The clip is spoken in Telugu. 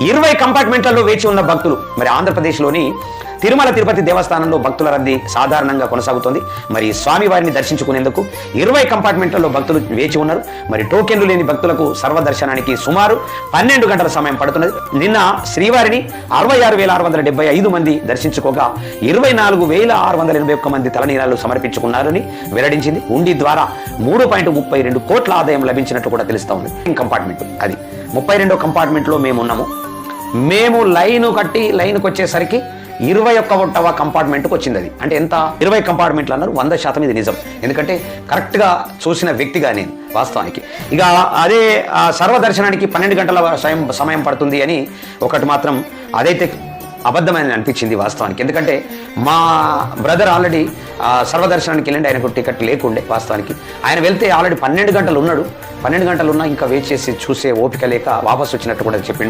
20 కంపార్ట్మెంట్లలో వేచి ఉన్న భక్తులు. మరి ఆంధ్రప్రదేశ్లోని తిరుమల తిరుపతి దేవస్థానంలో భక్తుల రద్దీ సాధారణంగా కొనసాగుతోంది. మరి స్వామివారిని దర్శించుకునేందుకు 20 కంపార్ట్మెంట్లలో భక్తులు వేచి ఉన్నారు. మరి టోకెన్లు లేని భక్తులకు సర్వదర్శనానికి సుమారు 12 గంటల సమయం పడుతున్నది. నిన్న శ్రీవారిని 66,675 మంది దర్శించుకోగా 24,681 మంది తలనీలాలు సమర్పించుకున్నారని వెల్లడించింది. హుండీ ద్వారా 3.32 కోట్ల ఆదాయం లభించినట్లు కూడా తెలుస్తా ఉంది. కంపార్ట్మెంట్ అది 32వ కంపార్ట్మెంట్లో మేమున్నాము. మేము లైన్కి వచ్చేసరికి 21వ కంపార్ట్మెంట్కి వచ్చింది. అది అంటే ఎంత? 20 కంపార్ట్మెంట్లు అన్నారు. 100% ఇది నిజం. ఎందుకంటే కరెక్ట్గా చూసిన వ్యక్తిగా నేను వాస్తవానికి. ఇక అదే సర్వదర్శనానికి 12 గంటల సమయం పడుతుంది అని ఒకటి మాత్రం అదైతే అబద్ధమని అనిపించింది వాస్తవానికి. ఎందుకంటే మా బ్రదర్ ఆల్రెడీ సర్వదర్శనానికి వెళ్ళండి, ఆయనకు టికెట్ లేకుండే వాస్తవానికి. ఆయన వెళ్తే ఆల్రెడీ 12 గంటలు ఉన్నాడు. 12 గంటలు ఉన్నా ఇంకా వెయిట్ చేసి చూసే ఓపిక లేక వాపసు వచ్చినట్టు కూడా చెప్పిండు.